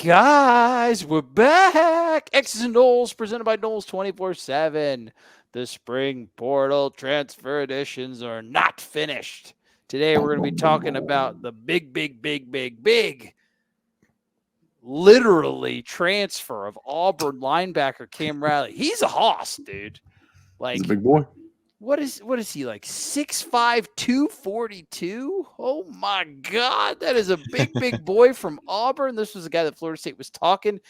Guys, we're back. X's and Noles presented by Noles 24/7. The spring portal transfer editions are not finished. Today we're going to be talking about the big, literally transfer of Auburn linebacker Cam Riley. He's a hoss, dude. He's a big boy. What is he like? 6'5", 242? Oh my God, that is a big boy from Auburn. This was a guy that Florida State was talking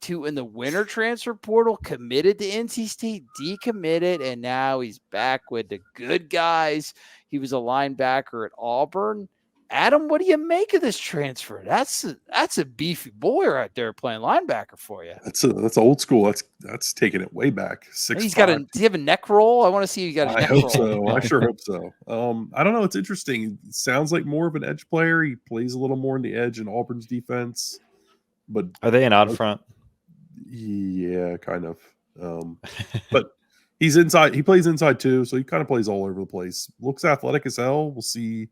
to in the winter transfer portal, committed to NC State, decommitted, and now he's back with the good guys. He was a linebacker at Auburn. Adam, what do you make of this transfer? That's a beefy boy right there playing linebacker for you. That's old school. That's taking it way back. Does he have a neck roll? I want to see if you got a neck roll. I hope so. I sure hope so. I don't know. It's interesting. It sounds like more of an edge player. He plays a little more in the edge in Auburn's defense. But are they an odd front? Yeah, kind of. But he's inside. He plays inside too, so he kind of plays all over the place. Looks athletic as hell. We'll see.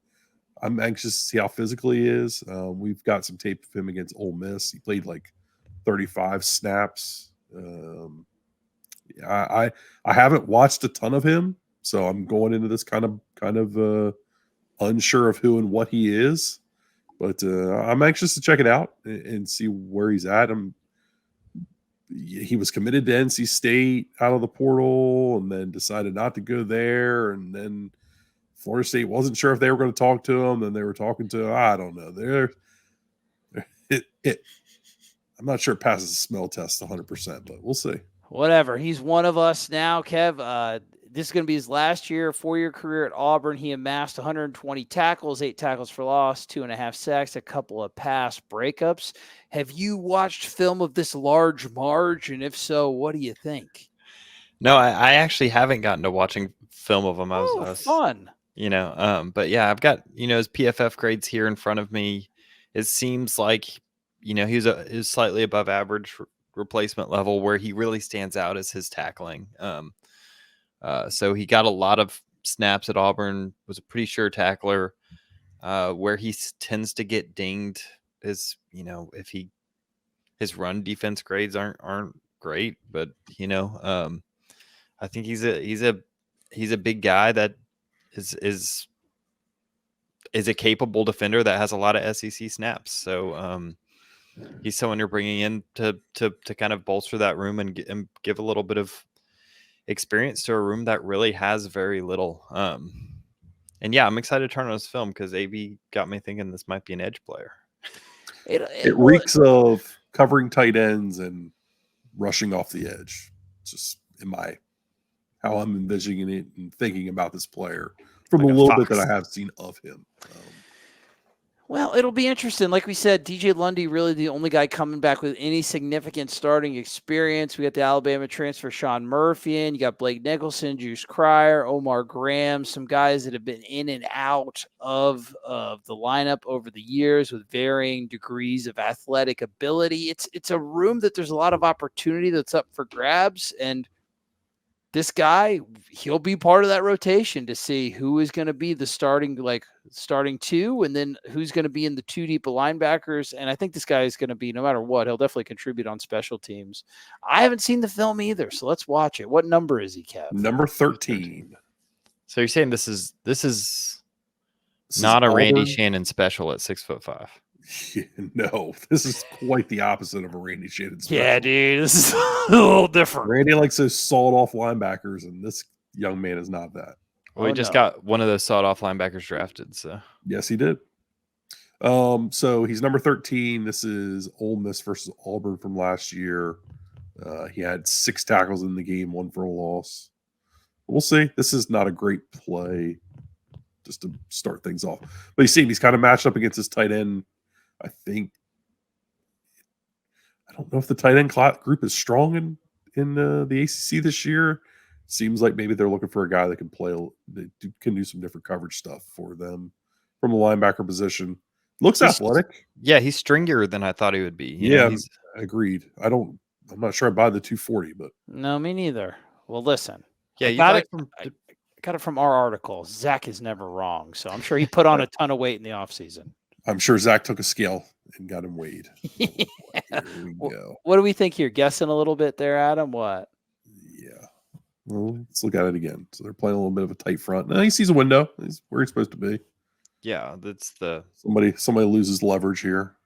I'm anxious to see how physical he is. We've got some tape of him against Ole Miss. He played like 35 snaps. I haven't watched a ton of him, so I'm going into this kind of unsure of who and what he is. But I'm anxious to check it out and see where he's at. He was committed to NC State out of the portal, and then decided not to go there, and then Florida State wasn't sure if they were going to talk to him. Then they were talking to, I don't know. I'm not sure it passes the smell test 100%, but we'll see. Whatever. He's one of us now, Kev. This is going to be his last year, 4-year career at Auburn. He amassed 120 tackles, 8 tackles for loss, 2.5 sacks, a couple of pass breakups. Have you watched film of this large Marge? And if so, what do you think? No, I actually haven't gotten to watching film of him. Fun. But yeah, I've got, his PFF grades here in front of me. It seems like, he's slightly above average replacement level. Where he really stands out is his tackling. So he got a lot of snaps at Auburn, was a pretty sure tackler. Where he tends to get dinged is, if his run defense grades aren't great, but I think he's a big guy that is a capable defender that has a lot of SEC snaps. So he's someone you're bringing in to kind of bolster that room and give a little bit of experience to a room that really has very little. And yeah, I'm excited to turn on his film because AB got me thinking this might be an edge player. It reeks of covering tight ends and rushing off the edge. Just how I'm envisioning it and thinking about this player from like a little bit that I have seen of him. Well, it'll be interesting. Like we said, DJ Lundy really the only guy coming back with any significant starting experience. We got the Alabama transfer Sean Murphy in. You got Blake Nicholson, Juice Cryer, Omar Graham, some guys that have been in and out of the lineup over the years with varying degrees of athletic ability. It's a room that there's a lot of opportunity that's up for grabs, and this guy, he'll be part of that rotation to see who is going to be the starting two, and then who's going to be in the 2 deep linebackers. And I think this guy is going to be, no matter what, he'll definitely contribute on special teams. I haven't seen the film either, so let's watch it. What number is he, Kev? Number 13. So you're saying this is not a Auburn? Randy Shannon special at 6'5"? No, this is quite the opposite of a Randy Shannon special. Yeah, dude, this is a little different. Randy likes those sawed-off linebackers, and this young man is not that. Well, he just got one of those sawed-off linebackers drafted. So yes, he did. So he's number 13. This is Ole Miss versus Auburn from last year. He had 6 tackles in the game, 1 for a loss. We'll see. This is not a great play, just to start things off. But you see, he's kind of matched up against his tight end. I don't know if the tight end group is strong in the ACC this year. Seems like maybe they're looking for a guy that can can do some different coverage stuff for them from a linebacker position. Looks athletic. Yeah, he's stringier than I thought he would be. He's agreed. I'm not sure I buy the 240, but no, me neither. Well, listen. Yeah, I got it from our article. Zach is never wrong, so I'm sure he put on a ton of weight in the offseason. I'm sure Zach took a scale and got him weighed. Yeah. go. What do we think here? Guessing a little bit there, Adam? What? Yeah. Well, let's look at it again. So they're playing a little bit of a tight front. Now he sees a window. He's where he's supposed to be. Yeah, that's the. Somebody loses leverage here.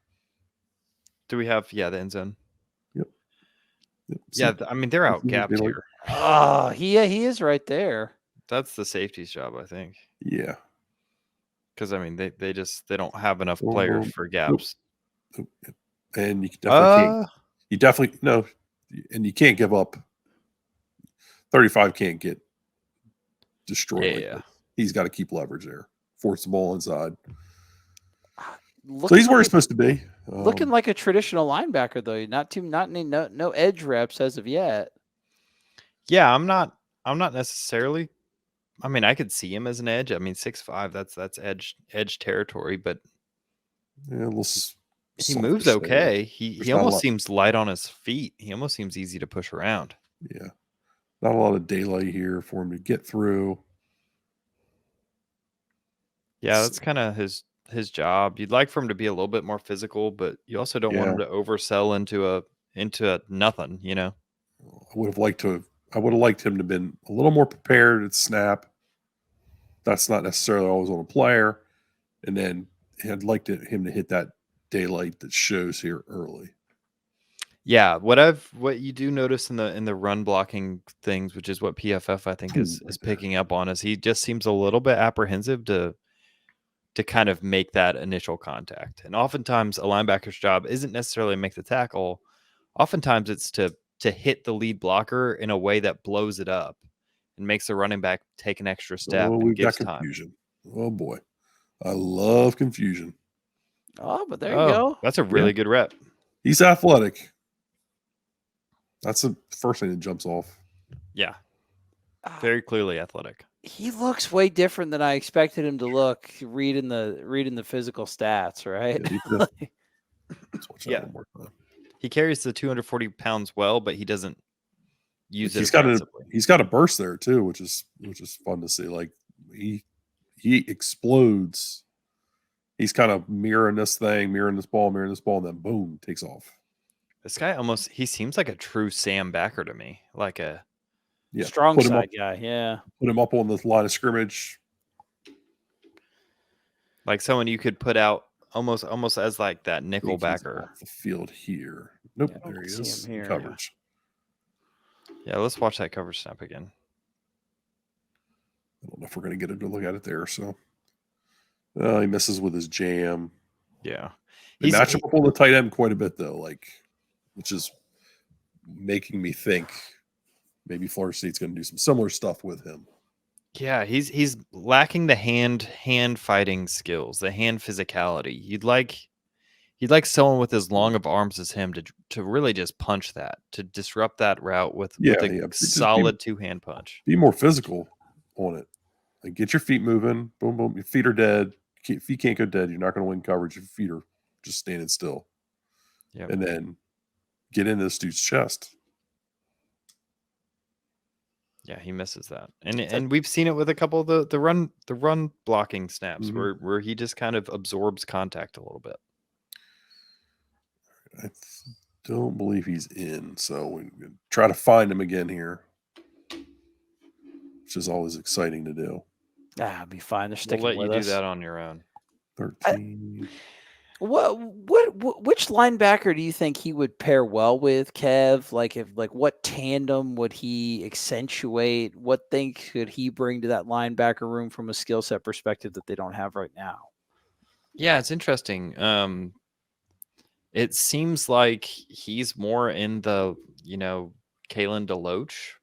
Do we have the end zone? Yep. Yeah, I mean they're out gapped here. Oh, he is right there. That's the safety's job, I think. Yeah. Because I mean they don't have enough players for gaps. Nope. And you definitely can't. You definitely no, and you can't give up. 35 can't get destroyed. Yeah. Like he's got to keep leverage there. Force the ball inside. Looking So he's where like he's supposed to be. looking like a traditional linebacker, though. No edge reps as of yet. Yeah, I'm not necessarily. I mean, I could see him as an edge. I mean, 6'5", that's edge territory, but Yeah, he moves okay. He not a almost lot. seems light on his feet. He almost seems easy to push around. Yeah. Not a lot of daylight here for him to get through. Yeah, that's kind of his job. You'd like for him to be a little bit more physical, but you also don't want him to oversell into a nothing, you know. I would have liked him to have been a little more prepared at snap. That's not necessarily always on a player. And then I'd like him to hit that daylight that shows here early. Yeah, what you do notice in the run blocking things, which is what PFF I think is picking up on, is he just seems a little bit apprehensive to kind of make that initial contact. And oftentimes a linebacker's job isn't necessarily make the tackle. Oftentimes it's to hit the lead blocker in a way that blows it up and makes the running back take an extra step and We've gives got time. confusion. Oh boy. I love confusion. Oh, but there you go. That's a really good rep. He's athletic. That's the first thing that jumps off. Yeah. Very clearly athletic. He looks way different than I expected him to look reading the physical stats, right? Let's watch that one more time. He carries the 240 pounds well, but he doesn't use it. He's got a burst there too, which is fun to see. Like he explodes. He's kind of mirroring this ball, and then boom, takes off. This guy he seems like a true Sam Backer to me. Like a strong side guy. Yeah. Put him up on the line of scrimmage. Like someone you could put out almost as like that nickel backer. Off the field here. Nope, there he is. Here, coverage. Yeah, let's watch that coverage snap again. I don't know if we're going to get a good look at it there. So he misses with his jam. Yeah. They match up on the tight end quite a bit, though, which is making me think maybe Florida State's going to do some similar stuff with him. Yeah, he's lacking the hand fighting skills, the hand physicality. You'd like someone with as long of arms as him to really just punch that, to disrupt that route with a solid two-hand punch. Be more physical on it. Like get your feet moving. Boom, boom. Your feet are dead. If you can't go dead, you're not going to win coverage. Your feet are just standing still. Yep. And then get into this dude's chest. Yeah, he misses that, and we've seen it with a couple of the run blocking snaps where he just kind of absorbs contact a little bit. I don't believe he's in, so we try to find him again here, which is always exciting to do. I'll be fine. They're sticking We'll let with you us. do that on your own. 13. Which linebacker do you think he would pair well with, Kev? What tandem would he accentuate? What thing could he bring to that linebacker room from a skill set perspective that they don't have right now? Yeah, it's interesting. It seems like he's more in the, Kalen DeLoach,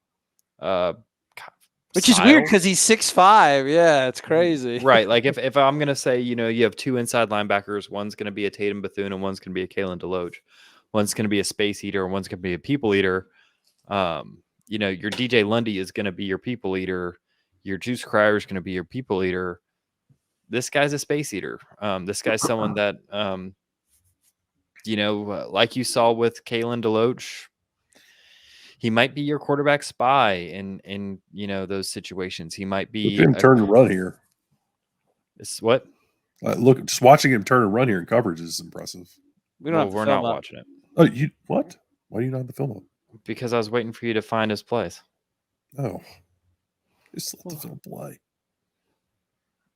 which is weird because he's 6'5". Yeah, it's crazy. Right. Like if I'm going to say, you have two inside linebackers, one's going to be a Tatum Bethune and one's going to be a Kalen DeLoach. One's going to be a space eater and one's going to be a people eater. Your DJ Lundy is going to be your people eater. Your Juice Cryer is going to be your people eater. This guy's a space eater. This guy's someone that, like you saw with Kalen DeLoach, he might be your quarterback spy in those situations. He might be Look at him turn and run here. It's what? Just watching him turn and run here in coverage is impressive. We're not watching it. Oh, you what? Why do you not have the film up? Because I was waiting for you to find his place. Oh, just let the film play.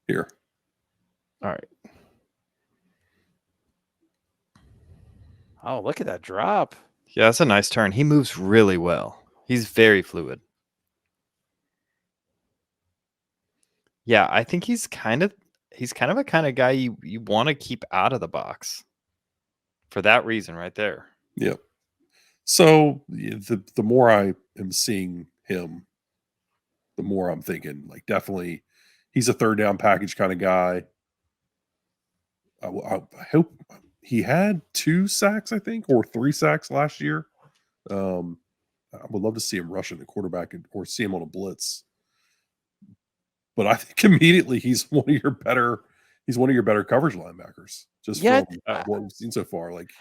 Here. All right. Oh, look at that drop. Yeah, that's a nice turn. He moves really well. He's very fluid. Yeah, I think he's kind of a kind of guy you want to keep out of the box for that reason right there. Yep. So the more I am seeing him, the more I'm thinking like definitely he's a third down package kind of guy. I hope he had 2 sacks, I think, or 3 sacks last year. I would love to see him rushing the quarterback or see him on a blitz. But I think immediately he's one of your better coverage linebackers just Yeah, from what we've seen so far. Like,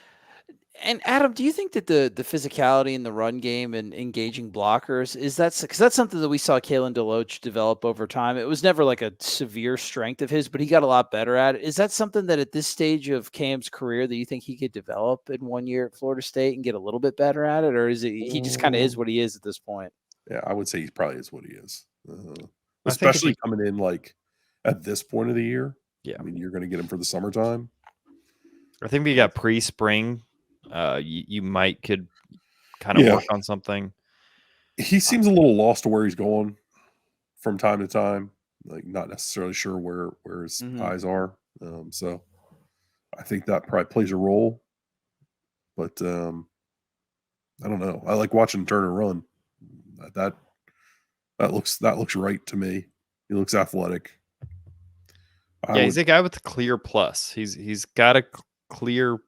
and Adam, do you think that the physicality in the run game and engaging blockers is because that's something that we saw Kalen DeLoach develop over time? It was never like a severe strength of his, but he got a lot better at it. Is that something that at this stage of Cam's career that you think he could develop in 1 year at Florida State and get a little bit better at it, or is it he just kind of is what he is at this point? yeah, I would say he probably is what he is, I think if especially coming in like at this point of the year. Yeah. I mean, you're going to get him for the summertime. I think we got pre-spring. You might could kind of work on something. He seems a little lost to where he's going from time to time, like not necessarily sure where his eyes are. So I think that probably plays a role. But I don't know. I like watching him turn and run. That looks right to me. He looks athletic. Yeah, he's a guy with a clear plus. He's got a clear,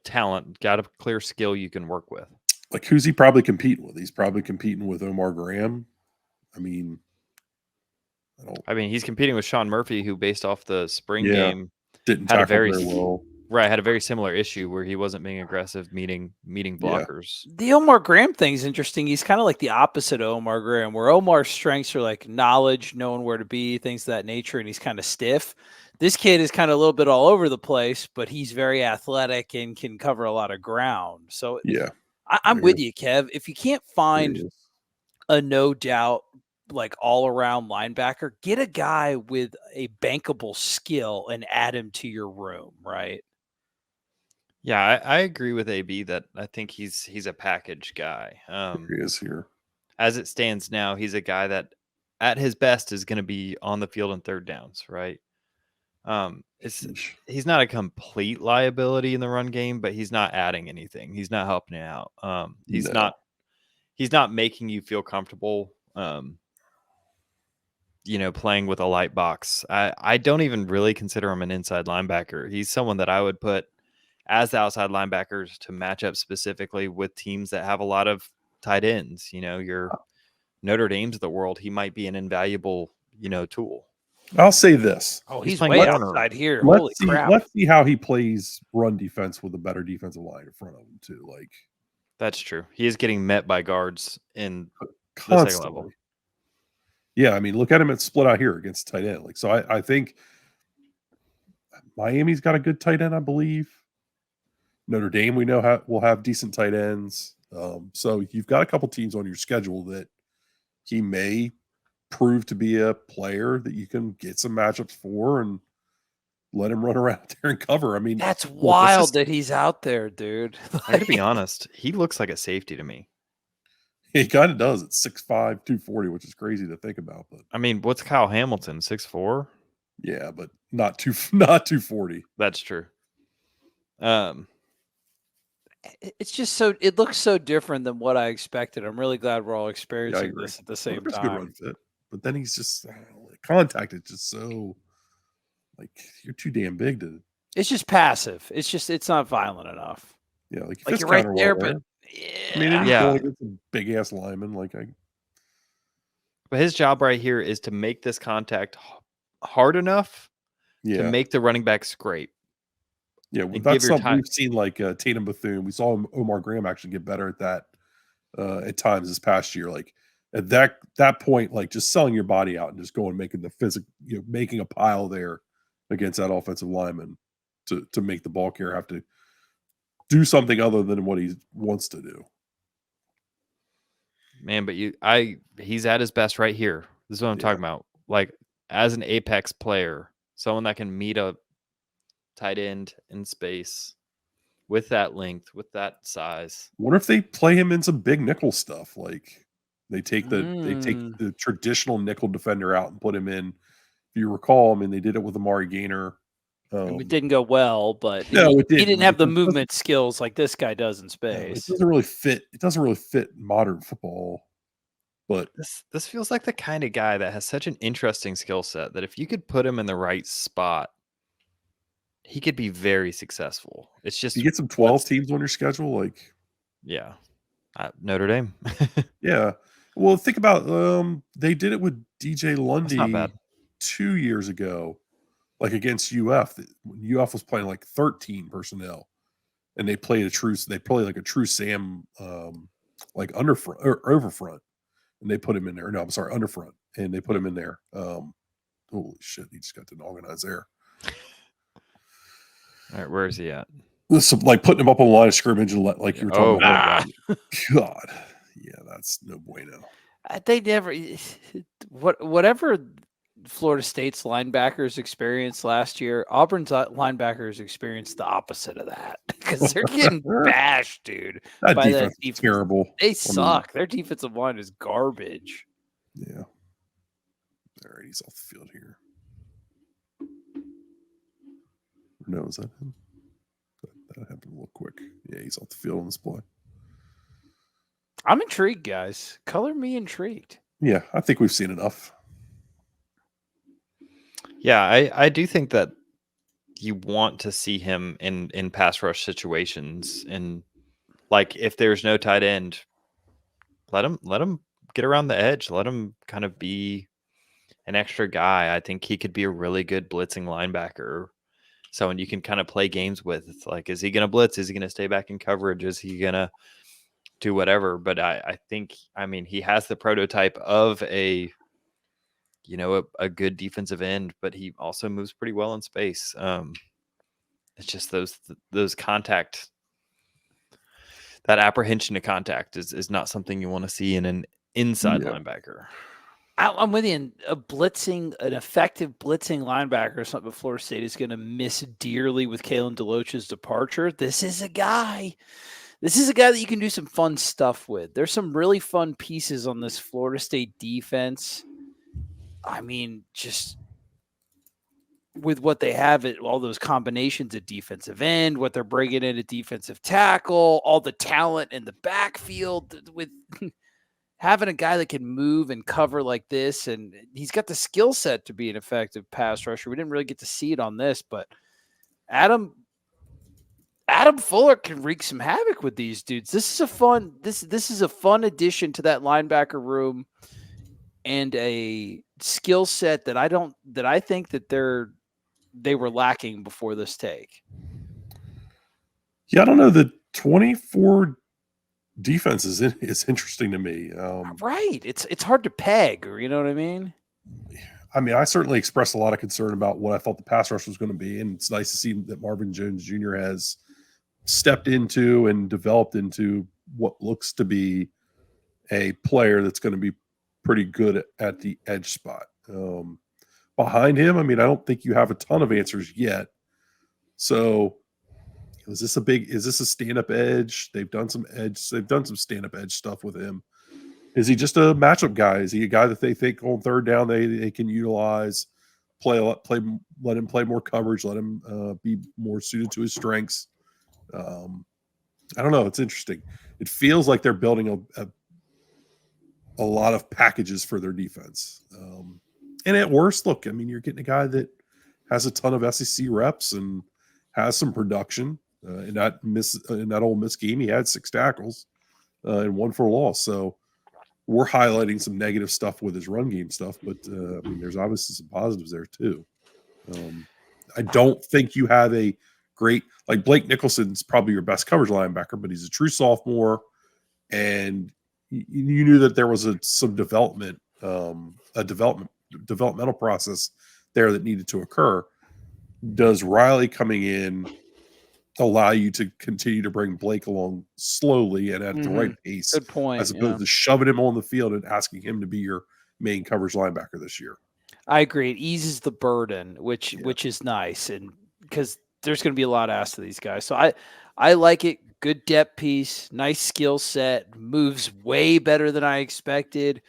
talent, got a clear skill you can work with. Like, who's he probably competing with? He's probably competing with Omar Graham. I mean, he's competing with Sean Murphy, who, based off the spring game, didn't had tackle very well. Right, had a very similar issue where he wasn't being aggressive, meeting blockers. The Omar Graham thing is interesting. He's kind of like the opposite of Omar Graham, where Omar's strengths are like knowledge, knowing where to be, things of that nature, and he's kind of stiff. This kid is kind of a little bit all over the place, but he's very athletic and can cover a lot of ground. So yeah, I'm with you, Kev. If you can't find a no doubt like all around linebacker, get a guy with a bankable skill and add him to your room, right? Yeah, I agree with AB that I think he's a package guy. He is here. As it stands now, he's a guy that at his best is going to be on the field on third downs, right? He's not a complete liability in the run game, but he's not adding anything. He's not helping you out. He's not making you feel comfortable playing with a light box. I don't even really consider him an inside linebacker. He's someone that I would put as the outside linebackers to match up specifically with teams that have a lot of tight ends. Your Notre Dame's of the world, he might be an invaluable, tool. I'll say this. Oh, he's way outside here. Let's Holy crap. Let's see how he plays run defense with a better defensive line in front of him too. Like, that's true. He is getting met by guards in constantly. The second level. Yeah, I mean, look at him at split out here against tight end. Like, so I think Miami's got a good tight end, I believe. Notre Dame, we know will have decent tight ends. So you've got a couple teams on your schedule that he may prove to be a player that you can get some matchups for and let him run around there and cover. I mean, that's wild that he's out there, dude. I got to be honest, he looks like a safety to me. He kind of does. It's 6'5", 240, which is crazy to think about. But I mean, what's Kyle Hamilton, 6'4"? Yeah, but not 240. That's true. It's just it looks so different than what I expected. I'm really glad we're all experiencing this at the same time. Good run fit, but then he's just contact is just so like you're too damn big to. It's just passive. It's not violent enough. Yeah, like you're right there, but I mean, he's going against a big ass lineman. But his job right here is to make this contact hard enough to make the running back scrape. Yeah, well, that's something we've seen like Tatum Bethune. We saw Omar Graham actually get better at that at times this past year. Like at that point, like just selling your body out and just going making the physical, making a pile there against that offensive lineman to make the ball carrier have to do something other than what he wants to do. Man, but he's at his best right here. This is what I'm talking about. Like, as an apex player, someone that can meet a tight end in space with that length, with that size. Wonder if they play him in some big nickel stuff. Like they take the traditional nickel defender out and put him in. If you recall, I mean, they did it with Amari Gainer. It didn't go well, but no, he didn't have the movement skills like this guy does in space. It doesn't really fit. It doesn't really fit modern football. But this feels like the kind of guy that has such an interesting skill set that if you could put him in the right spot, he could be very successful. It's just you get some 12 teams on your schedule, like Notre Dame. Yeah. Well, think about they did it with DJ Lundy not bad. 2 years ago, like against UF. When UF was playing like 13 personnel, and they played like a true Sam like underfront or overfront, and they put him in there. No, I'm sorry, underfront, and they put him in there. Holy shit, he just got to organize there. All right, where is he at? This like putting him up on the line of scrimmage and like you were talking about. God, yeah, that's no bueno. They never whatever Florida State's linebackers experienced last year, Auburn's linebackers experienced the opposite of that because they're getting bashed, dude. That defense is terrible. They suck. Their defensive line is garbage. Yeah. All right, he's off the field here. No, is that him? That happened real quick. Yeah, he's off the field on this play. I'm intrigued, guys. Color me intrigued. Yeah, I think we've seen enough. Yeah, I do think that you want to see him in pass rush situations, and like if there's no tight end, let him get around the edge. Let him kind of be an extra guy. I think he could be a really good blitzing linebacker. Someone you can kind of play games with. It's like, is he going to blitz? Is he going to stay back in coverage? Is he going to do whatever? But I think, I mean, he has the prototype of a good defensive end, but he also moves pretty well in space. It's just those contact, that apprehension to contact is not something you want to see in an inside linebacker. I'm with you. An effective blitzing linebacker or something Florida State is going to miss dearly with Kalen DeLoach's departure. This is a guy that you can do some fun stuff with. There's some really fun pieces on this Florida State defense. I mean, just with what they have at all those combinations at defensive end, what they're bringing in at defensive tackle, all the talent in the backfield with having a guy that can move and cover like this, and he's got the skill set to be an effective pass rusher. We didn't really get to see it on this, but Adam Fuller can wreak some havoc with these dudes. This is a fun addition to that linebacker room and a skill set that I think that they were lacking before this take. Yeah, I don't know. The 24 defense is interesting to me. Right. It's hard to peg, or you know what I mean? I mean, I certainly expressed a lot of concern about what I thought the pass rush was going to be, and it's nice to see that Marvin Jones Jr. has stepped into and developed into what looks to be a player that's going to be pretty good at the edge spot. Behind him, I mean, I don't think you have a ton of answers yet. So is this a stand-up edge? They've done some stand-up edge stuff with him. Is he just a matchup guy? Is he a guy that they think on third down they can utilize, let him play more coverage, let him be more suited to his strengths? I don't know. It's interesting. It feels like they're building a lot of packages for their defense. And at worst, look, I mean, you're getting a guy that has a ton of SEC reps and has some production. In that Ole Miss game, he had 6 tackles and 1 for a loss. So we're highlighting some negative stuff with his run game stuff, but I mean, there's obviously some positives there too. I don't think you have a great, like Blake Nicholson's probably your best coverage linebacker, but he's a true sophomore, and you knew that there was some development, developmental process there that needed to occur. Does Riley coming in allow you to continue to bring Blake along slowly and at the right pace, Good point. as opposed to shoving him on the field and asking him to be your main coverage linebacker this year. I agree. It eases the burden, which is nice, and because there's going to be a lot asked of these guys. So I like it. Good depth piece, nice skill set, moves way better than I expected.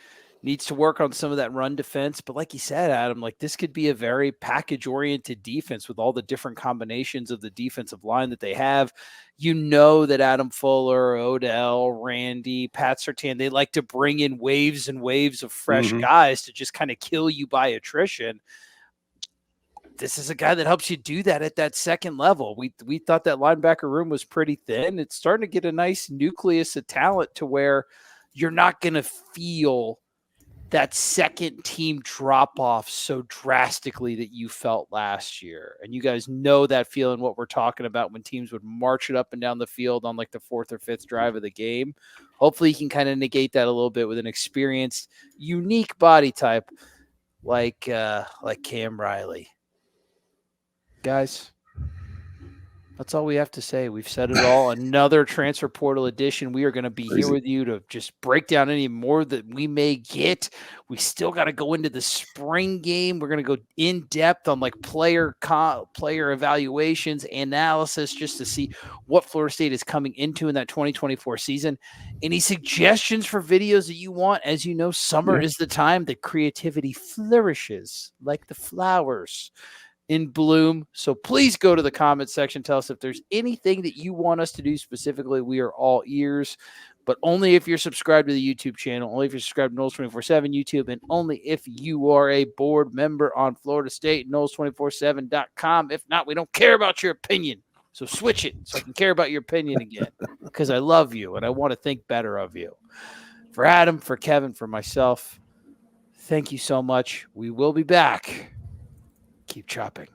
Needs to work on some of that run defense, but like you said, Adam, like this could be a very package-oriented defense with all the different combinations of the defensive line that they have. You know that Adam Fuller, Odell, Randy, Pat Surtain, they like to bring in waves and waves of fresh guys to just kind of kill you by attrition. This is a guy that helps you do that at that second level. We thought that linebacker room was pretty thin. It's starting to get a nice nucleus of talent to where you're not going to feel that second team drop off so drastically that you felt last year. And you guys know that feeling, what we're talking about, when teams would march it up and down the field on like the fourth or fifth drive of the game. Hopefully you can kind of negate that a little bit with an experienced, unique body type like Cam Riley. Guys, that's all we have to say. We've said it all. Another transfer portal edition. We are going to be here with you to just break down any more that we may get. We still got to go into the spring game. We're going to go in depth on like player evaluations, analysis, just to see what Florida State is coming into in that 2024 season. Any suggestions for videos that you want? As you know, summer is the time that creativity flourishes like the flowers in bloom. So please go to the comment section. Tell us if there's anything that you want us to do specifically. We are all ears, but only if you're subscribed to the YouTube channel, only if you're subscribed to Noles 24/7 YouTube, and only if you are a board member on Florida State, Noles247.com. If not, we don't care about your opinion. So switch it so I can care about your opinion again, because I love you and I want to think better of you. For Adam, for Kevin, for myself, thank you so much. We will be back. Keep chopping.